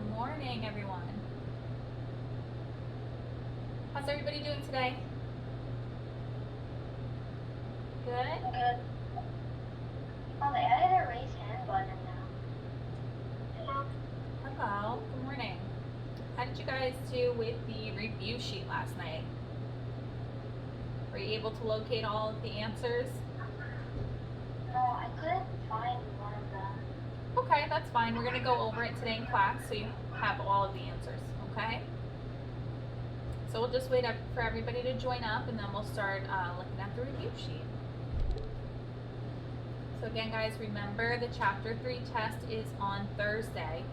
Good morning, everyone. How's everybody doing today? Good? Good. Oh, they added a raise hand button now. Hello. Good morning. How did you guys do with the review sheet last night? Were you able to locate all of the answers? No, I couldn't find one of them. Okay, that's fine. We're going to go over it today in class so you have all of the answers, okay? So we'll just wait up for everybody to join up and then we'll start looking at the review sheet. So again, guys, remember the Chapter 3 test is on Thursday.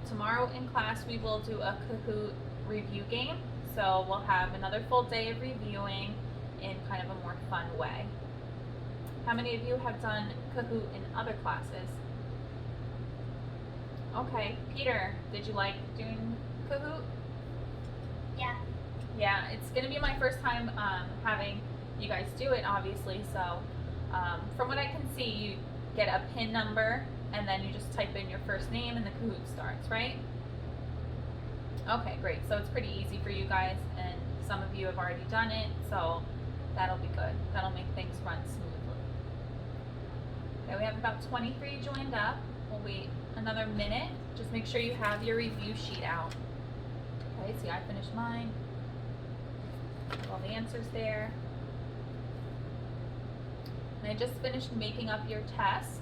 Tomorrow in class we will do a Kahoot review game. So we'll have another full day of reviewing in kind of a more fun way. How many of you have done Kahoot in other classes? Okay, Peter, did you like doing Kahoot? Yeah. Yeah, it's going to be my first time having you guys do it, obviously. So from what I can see, you get a PIN number and then you just type in your first name and the Kahoot starts, right? Okay, great. So it's pretty easy for you guys and some of you have already done it, so that'll be good. That'll make things run smoothly. Okay, we have about 23 joined up. We'll wait another minute. Just make sure you have your review sheet out. Okay, see, I finished mine. All the answers there. And I just finished making up your test.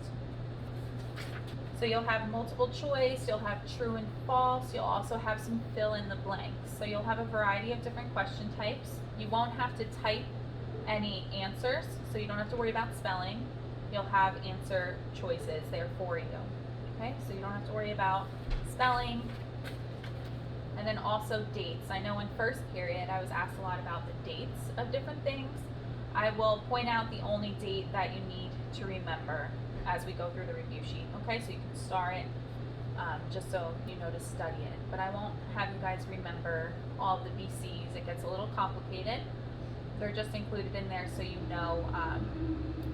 So you'll have multiple choice, you'll have true and false, you'll also have some fill in the blanks. So you'll have a variety of different question types. You won't have to type any answers, so you don't have to worry about spelling. You'll have answer choices there for you. Okay, so you don't have to worry about spelling. And then also dates. I know in first period I was asked a lot about the dates of different things. I will point out the only date that you need to remember as we go through the review sheet. Okay, so you can star it just so you know to study it. But I won't have you guys remember all of the BCs. It gets a little complicated. They're just included in there so you know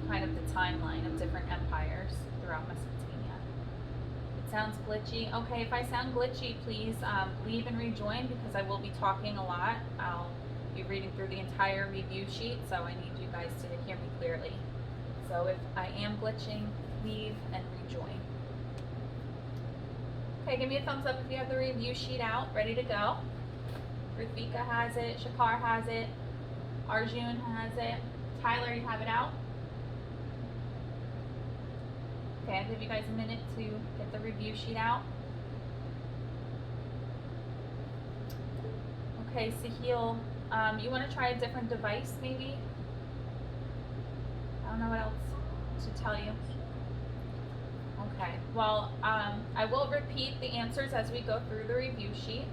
kind of the timeline of different empires throughout Mesopotamia. It sounds glitchy. Okay, if I sound glitchy, please leave and rejoin because I will be talking a lot. I'll be reading through the entire review sheet, so I need you guys to hear me clearly. So if I am glitching, leave and rejoin. Okay, give me a thumbs up if you have the review sheet out, ready to go. Rafika has it, Shakar has it, Arjun has it. Tyler, you have it out? Okay, I'll give you guys a minute to get the review sheet out. Okay, Sahil, you want to try a different device maybe? I don't know what else to tell you. Okay, well, I will repeat the answers as we go through the review sheet.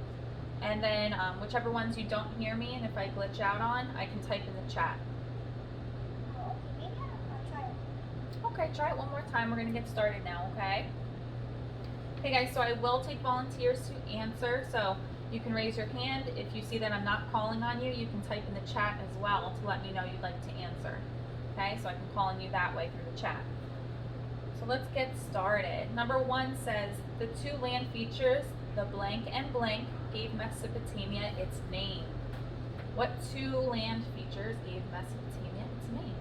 And then whichever ones you don't hear me and if I glitch out on, I can type in the chat. Maybe I'll try it. Okay, try it one more time. We're going to get started now, okay? Okay, guys, so I will take volunteers to answer. So you can raise your hand. If you see that I'm not calling on you, you can type in the chat as well to let me know you'd like to answer. Okay, so I can call on you that way through the chat. So let's get started. Number 1 says, the two land features, the blank and blank, gave Mesopotamia its name. What two land features gave Mesopotamia its name?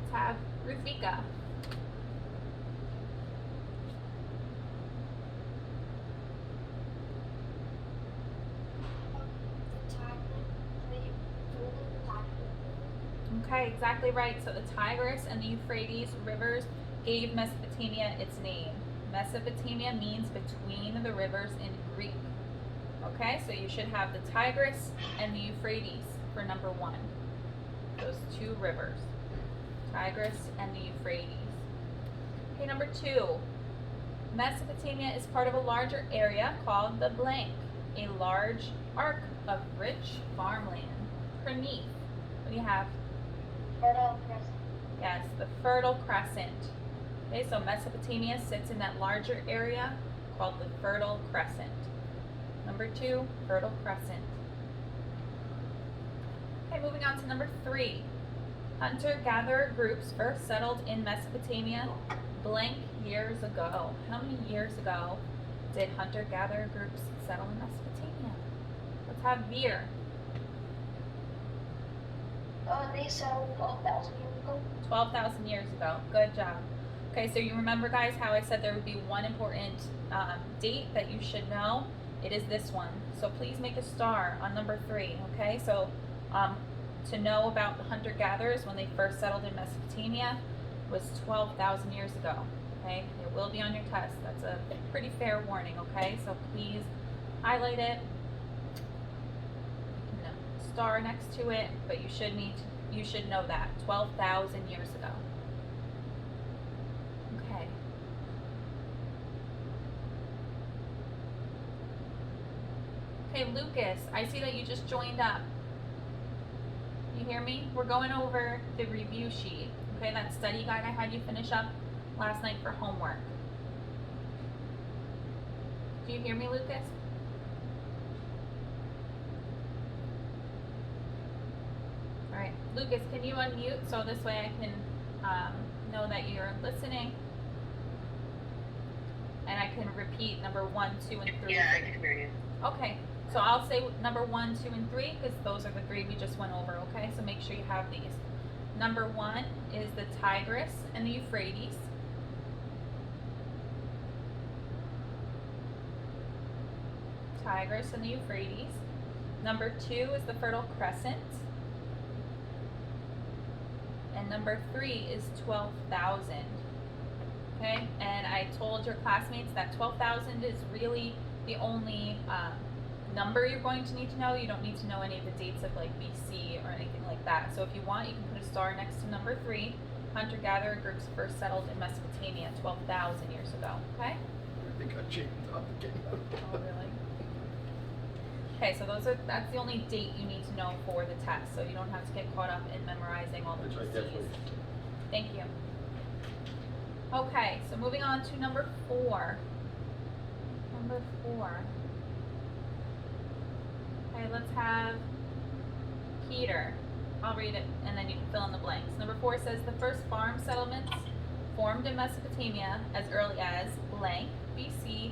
Let's have Rafika. Okay, exactly right. So the Tigris and the Euphrates rivers gave Mesopotamia its name. Mesopotamia means between the rivers in Greek. Okay, so you should have the Tigris and the Euphrates for number 1. Those two rivers, Tigris and the Euphrates. Okay, number 2. Mesopotamia is part of a larger area called the blank, a large arc of rich farmland. Praneeth, what do you have? Fertile Crescent. Yes, the Fertile Crescent. Okay, so Mesopotamia sits in that larger area called the Fertile Crescent. Number 2, Fertile Crescent. Okay, moving on to number 3. Hunter-gatherer groups first settled in Mesopotamia blank years ago. How many years ago did hunter-gatherer groups settle in Mesopotamia? Let's have Veer. They settled 12,000 years ago. 12,000 years ago. Good job. Okay, so you remember, guys, how I said there would be one important date that you should know? It is this one. So please make a star on number 3, okay? So to know about the hunter-gatherers when they first settled in Mesopotamia was 12,000 years ago, okay? It will be on your test. That's a pretty fair warning, okay? So please highlight it. No, star next to it, but you should know that 12,000 years ago. Okay. Okay, Lucas, I see that you just joined up. You hear me? We're going over the review sheet. Okay, that study guide I had you finish up last night for homework. Do you hear me, Lucas? All right, Lucas, can you unmute so this way I can know that you're listening? And I can repeat number 1, 2, and 3. Yeah, I can hear you. Okay, so I'll say number 1, 2, and 3 because those are the 3 we just went over, okay? So make sure you have these. Number 1 is the Tigris and the Euphrates. Tigris and the Euphrates. Number 2 is the Fertile Crescent. And number 3 is 12,000. Okay, and I told your classmates that 12,000 is really the only number you're going to need to know. You don't need to know any of the dates of like BC or anything like that. So if you want, you can put a star next to number 3. Hunter-gatherer groups first settled in Mesopotamia 12,000 years ago. Okay? I think I changed up again. Oh, really? Okay, so that's the only date you need to know for the test, so you don't have to get caught up in memorizing all the Which I BCs. definitely. Thank you. Okay, so moving on to number 4. Number 4. Okay, let's have Peter. I'll read it and then you can fill in the blanks. Number 4 says the first farm settlements formed in Mesopotamia as early as blank BC,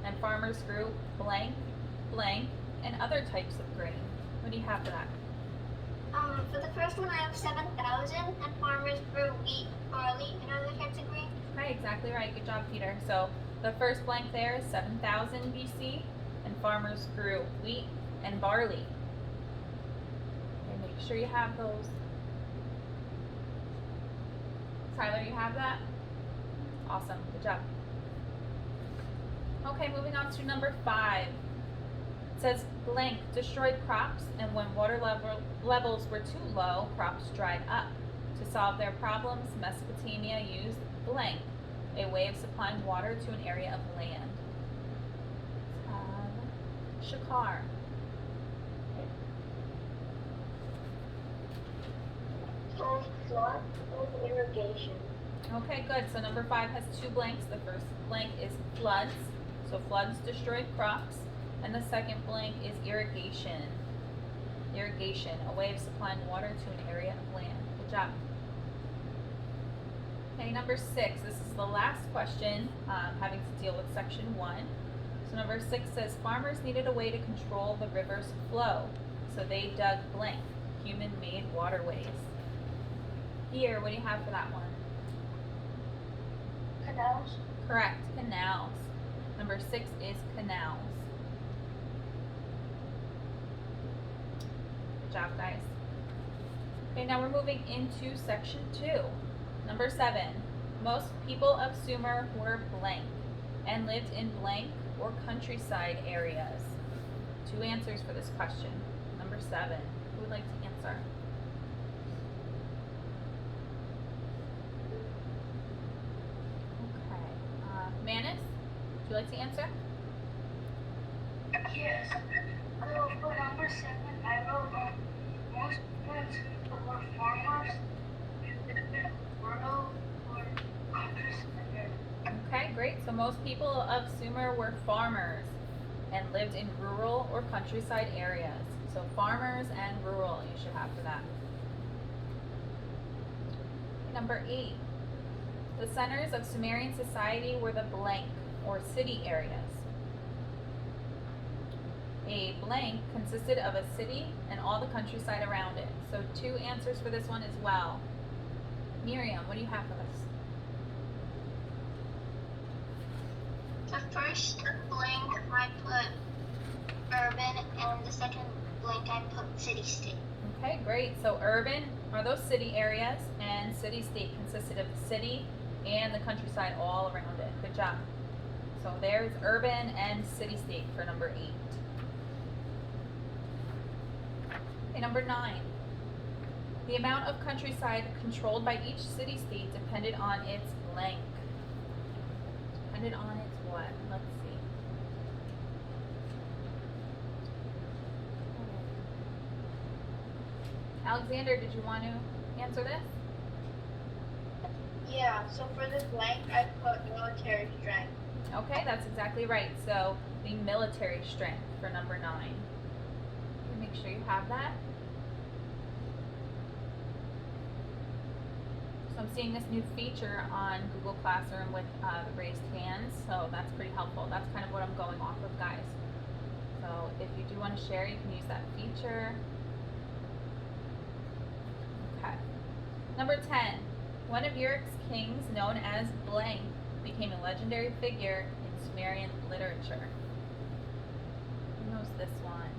and farmers grew blank, blank, and other types of grain. What do you have for that? For the first one, I have 7,000, and farmers grew wheat, barley, and other types of grain. Okay, exactly right. Good job, Peter. So the first blank there is 7,000 BC, and farmers grew wheat and barley. Okay, make sure you have those. Tyler, you have that? Awesome. Good job. Okay, moving on to number 5. It says blank destroyed crops, and when water levels were too low, crops dried up. To solve their problems, Mesopotamia used blank, a way of supplying water to an area of land. Shakar. Flood and irrigation. Okay, good. So number 5 has 2 blanks. The first blank is floods. So floods destroyed crops. And the second blank is irrigation. Irrigation, a way of supplying water to an area of land. Good job. Okay, number 6. This is the last question having to deal with section 1. So number 6 says farmers needed a way to control the river's flow. So they dug blank, human-made waterways. Here, what do you have for that one? Canals. Correct, canals. Number 6 is canals. Good job, guys. Okay, now we're moving into section 2. Number 7. Most people of Sumer were blank and lived in blank or countryside areas. 2 answers for this question. Number 7. Who would like to answer? Okay. Manus, would you like to answer? Yes. For number 7, I wrote most people were farmers in rural or countryside. Okay, great. So most people of Sumer were farmers and lived in rural or countryside areas. So farmers and rural you should have for that. Number 8. The centers of Sumerian society were the blank or city areas. A blank consisted of a city and all the countryside around it. So 2 answers for this one as well. Miriam, what do you have for us? The first blank I put urban, and the second blank I put city-state. Okay, great. So urban are those city areas, and city-state consisted of the city and the countryside all around it. Good job. So there's urban and city-state for number 8. Okay, number 9. The amount of countryside controlled by each city-state depended on its blank. Depended on its what? Let's see. Alexander, did you want to answer this? Yeah, so for this blank I put military strength. Okay, that's exactly right. So the military strength for number 9. Make sure you have that. So I'm seeing this new feature on Google Classroom with the raised hands, so that's pretty helpful. That's kind of what I'm going off of, guys. So if you do want to share, you can use that feature. Okay. Number 10. One of Europe's kings, known as blank, became a legendary figure in Sumerian literature. Who knows this one?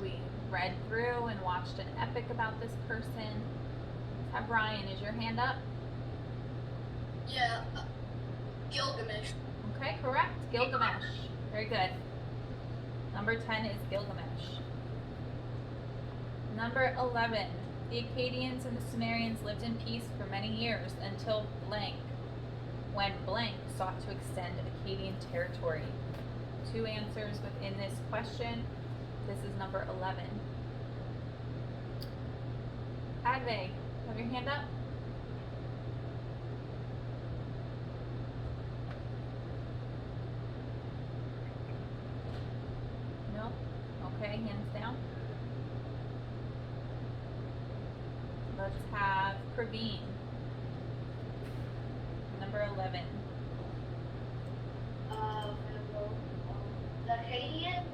We read through and watched an epic about this person. Let's have Ryan. Is your hand up? Yeah, Gilgamesh. Okay, correct. Gilgamesh. Very good. Number 10 is Gilgamesh. Number 11. The Akkadians and the Sumerians lived in peace for many years until blank, when blank sought to extend Akkadian territory. 2 answers within this question. This is number 11. Adve, have your hand up? No? Okay, hands down. Let's have Praveen. Number 11. The Akkadians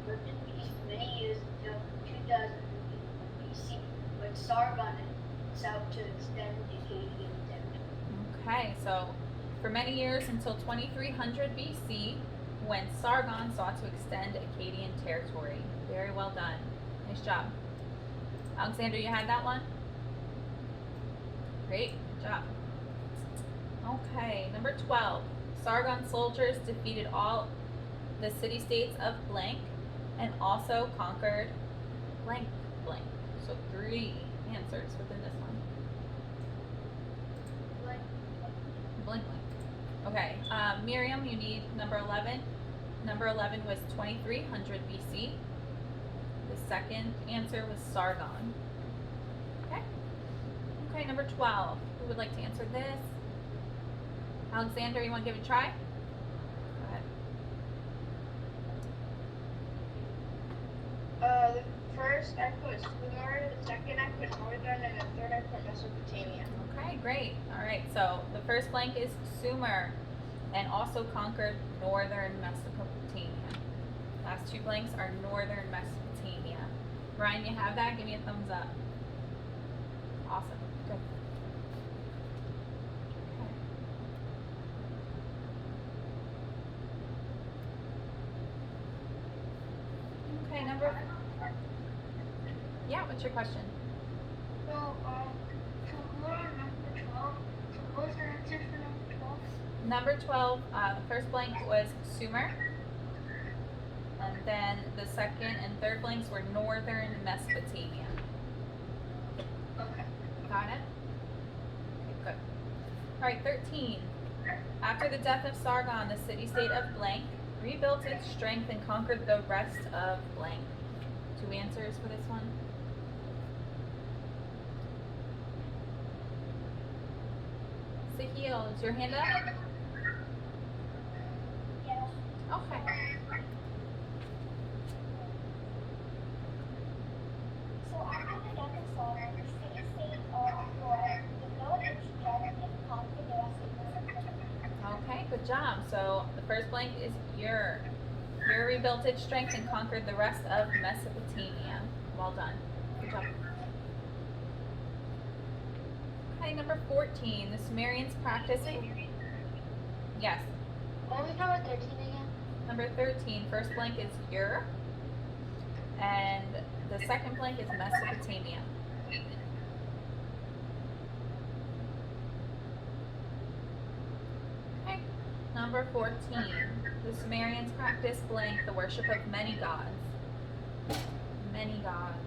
lived in peace for many years until 2000 BC, when Sargon sought to extend Akkadian territory. Okay, so for many years until 2300 BC, when Sargon sought to extend Akkadian territory. Very well done. Nice job. Alexander, you had that one? Great, good job. Okay, number 12. Sargon's soldiers defeated all the city-states of blank and also conquered blank blank. So 3 answers within this one. Blank blank. Okay, Miriam, you need number 11. Number 11 was 2300 BC. The second answer was Sargon. Okay. Okay, number 12. Who would like to answer this? Alexander, you want to give it a try? Go ahead. The first I put Sumer, the second I put Northern, and the third I put Mesopotamia. Okay, great. All right, so the first blank is Sumer and also conquered northern Mesopotamia. Last 2 blanks are northern Mesopotamia. Ryan, you have that? Give me a thumbs up. Awesome. Good. Okay, number. Yeah, what's your question? So, who are number 12? So, what was the answer for number 12? Number 12, the first blank was Sumer. And then the second and third blanks were northern Mesopotamia. Okay. Got it? Okay, good. Alright, 13. After the death of Sargon, the city-state of blank rebuilt its strength and conquered the rest of blank. 2 answers for this one. Sahil, is your hand up? Yes. Okay. So, after the death of Sargon, the city-state of Florida rebuilt its strength and conquered the rest of the country. Okay, good job. So the first blank is Ur. Ur rebuilt its strength and conquered the rest of Mesopotamia. Well done. Good job. Okay, number 14. The Sumerians practiced. Yes. What was number 13 again? Number 13. First blank is Ur. And the second blank is Mesopotamia. Okay. Number 14. The Sumerians practiced blank the worship of many gods. Many gods.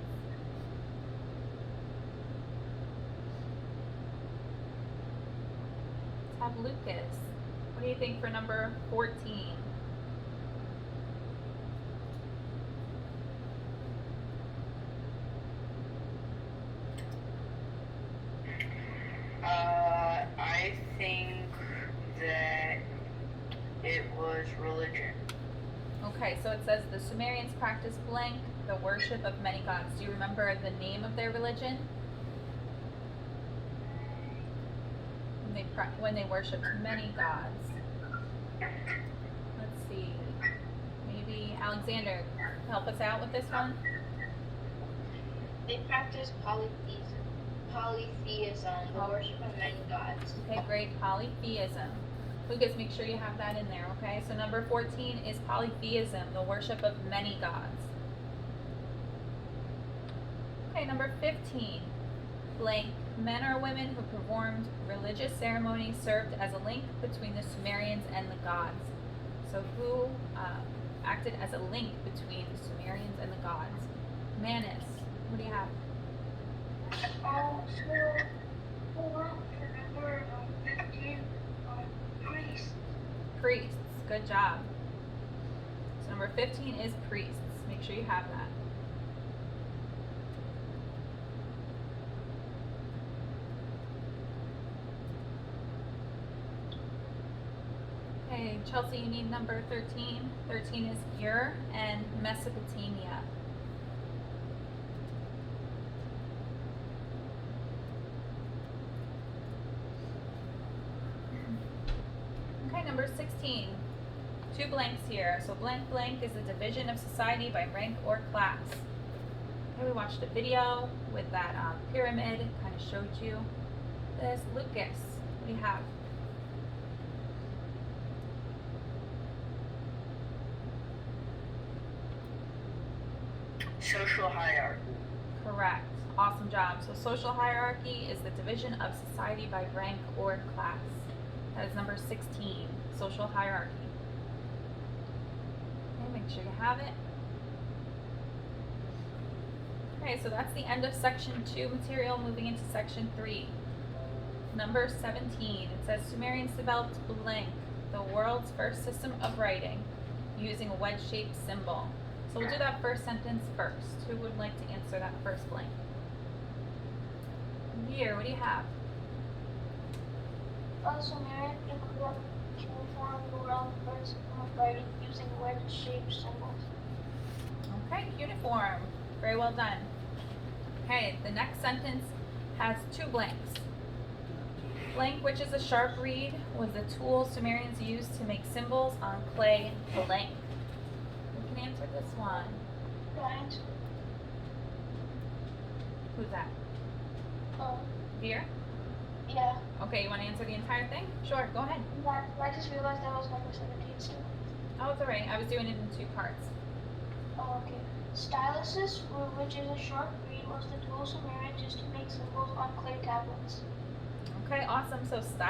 Let's have Lucas. What do you think for number 14? I think that it was religion. Okay, so it says the Sumerians practiced blank the worship of many gods. Do you remember the name of their religion? When they worshipped many gods. Let's see. Maybe Alexander, help us out with this one. They practice polytheism, the worship of many gods. Okay, great. Polytheism. Lucas, make sure you have that in there, okay? So number 14 is polytheism, the worship of many gods. Okay, number 15. Blank. Men or women who performed religious ceremonies served as a link between the Sumerians and the gods. So who acted as a link between the Sumerians and the gods? Manus, what do you have? For number 15, priests. Priests. Good job. So number 15 is priests. Make sure you have that. Okay, Chelsea, you need number 13. 13 is Ur and Mesopotamia. Okay, number 16. Two blanks here. So blank blank is the division of society by rank or class. Okay, we watched a video with that pyramid. It kind of showed you this. Lucas, what do you have? Social hierarchy. Correct. Awesome job. So social hierarchy is the division of society by rank or class. That is number 16, social hierarchy. Okay, make sure you have it. Okay, so that's the end of section 2 material, moving into section 3. Number 17, it says Sumerians developed blank, the world's first system of writing, using a wedge-shaped symbol. So we'll do that first sentence first. Who would like to answer that first blank? Here, what do you have? Sumerians developed cuneiform, the world's first system of writing using wedge-shaped symbols. Okay, cuneiform. Very well done. Okay, the next sentence has two blanks. Blank, which is a sharp reed, was the tool Sumerians used to make symbols on clay blank. Who can answer this one? Right. Who's that? Veer? Yeah. Okay, you want to answer the entire thing? Sure, go ahead. I just realized that was number 17 still. Oh, it's alright. I was doing it in two parts. Oh, okay. Styluses, which is a sharp reed, was the tool Sumerians used to make symbols on clay tablets. Okay, awesome. So